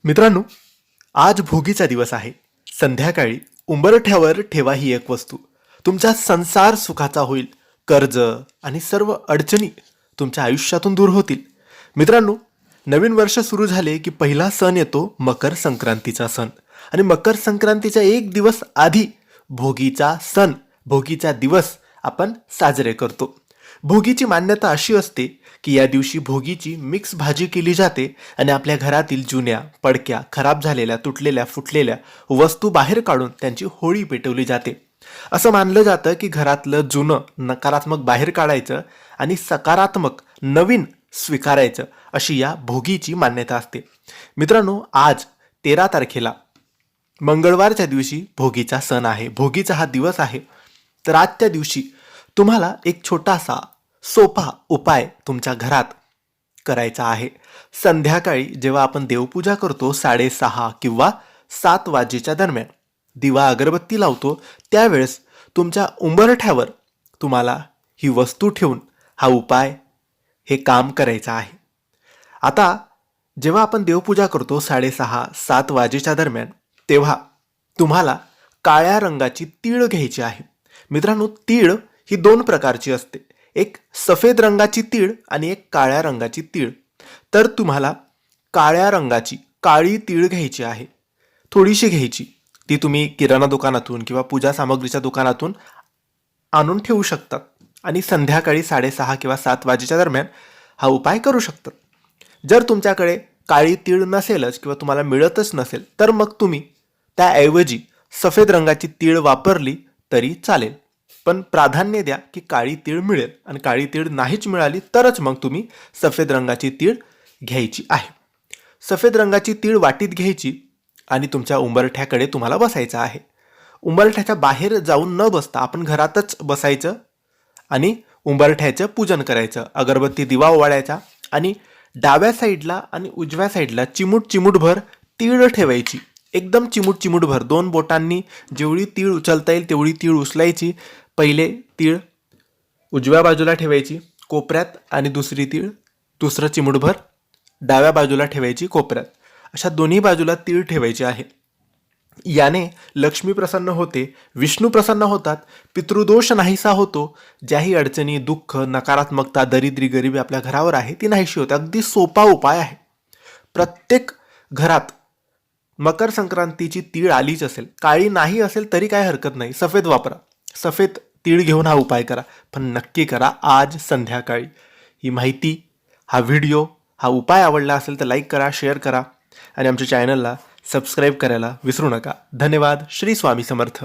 मित्रांनो, आज भोगीचा दिवस आहे. संध्याकाळी उंबरठ्यावर ठेवा ही एक वस्तू. तुमचा संसार सुखाचा होईल. कर्ज आणि सर्व अडचणी तुमच्या आयुष्यातून दूर होतील. मित्रांनो, नवीन वर्ष सुरू झाले की पहिला सण येतो मकर संक्रांतीचा सण. आणि मकर संक्रांतीच्या एक दिवस आधी भोगीचा सण, भोगीचा दिवस आपण साजरे करतो. भोगीची मान्यता अशी असते की या दिवशी भोगीची मिक्स भाजी केली जाते आणि आपल्या घरातील जुन्या, पडक्या, खराब झालेल्या, तुटलेल्या, फुटलेल्या वस्तू बाहेर काढून त्यांची होळी पेटवली जाते. असं मानलं जातं की घरातलं जुनं नकारात्मक बाहेर काढायचं आणि सकारात्मक नवीन स्वीकारायचं, अशी या भोगीची मान्यता असते. मित्रांनो, आज 13 तारखेला मंगळवारच्या दिवशी भोगीचा सण आहे, भोगीचा हा दिवस आहे. तर आजच्या दिवशी तुम्हाला एक छोटासा सोपा उपाय तुमच्या घरात करायचा आहे. संध्याकाळी जेव्हा आपण देवपूजा करतो 6:30 किंवा 7 वाजेच्या दरम्यान दिवा अगरबत्ती लावतो, त्यावेळेस तुमच्या उंबरठ्यावर तुम्हाला ही वस्तू ठेवून हा उपाय, हे काम करायचं आहे. आता जेव्हा आपण देवपूजा करतो 6:30-7 वाजेच्या दरम्यान, तेव्हा तुम्हाला काळ्या रंगाची तीळ घ्यायची आहे. मित्रांनो, तीळ ही 2 प्रकारची असते. एक सफेद रंगाची तीळ आणि एक काळ्या रंगाची तीळ. तर तुम्हाला काळ्या रंगाची काळी तीळ घ्यायची आहे. थोडीशी घ्यायची. ती तुम्ही किराणा दुकानातून किंवा पूजा सामग्रीच्या दुकानातून आणून ठेवू शकतात आणि संध्याकाळी 6:30 किंवा 7 वाजेच्या दरम्यान हा उपाय करू शकतात. जर तुमच्याकडे काळी तीळ नसेलच किंवा तुम्हाला मिळतच नसेल, तर मग तुम्ही त्याऐवजी सफेद रंगाची तीळ वापरली तरी चालेल. पण प्राधान्य द्या की काळी तीळ मिळेल, आणि काळी तीळ नाहीच मिळाली तरच मग तुम्ही सफेद रंगाची तीळ घ्यायची आहे. सफेद रंगाची तीळ वाटीत घ्यायची आणि तुमच्या उंबरठ्याकडे तुम्हाला बसायचं आहे. उंबरठ्याच्या बाहेर जाऊन न बसता आपण घरातच बसायचं आणि उंबरठ्याचं पूजन करायचं. अगरबत्ती दिवा ओवाळायचा आणि डाव्या साईडला आणि उजव्या साईडला चिमूटभर तीळ ठेवायची. एकदम चिमूटभर 2 बोटांनी जेवढी तीळ उचलता येईल तेवढी तीळ उचलायची. पहिले तीळ उजव्या बाजूला ठेवायची कोपऱ्यात आणि दुसरी तीळ, दुसरं चिमूटभर डाव्या बाजूला ठेवायची कोपऱ्यात. अशा दोन्ही बाजूला तीळ ठेवायची आहे. याने लक्ष्मी प्रसन्न होते, विष्णू प्रसन्न होतात, पितृदोष नाहीसा होतो. ज्याही अडचणी, दुःख, नकारात्मकता, दरिद्री, गरिबी आपल्या घरावर आहे ती नाहीशी होते. अगदी सोपा उपाय आहे. प्रत्येक घरात मकर संक्रांतीची तीळ आलीच असेल. काळी नाही असेल तरी काय हरकत नाही, सफेद वापरा. सफेद तीळ घेऊन हा उपाय करा, पण नक्की करा आज संध्याकाळी. ही माहिती, हा व्हिडिओ, हा उपाय आवडला असेल तर लाईक करा, शेअर करा आणि आमच्या चॅनलला सबस्क्राईब करायला विसरू नका. धन्यवाद. श्री स्वामी समर्थ.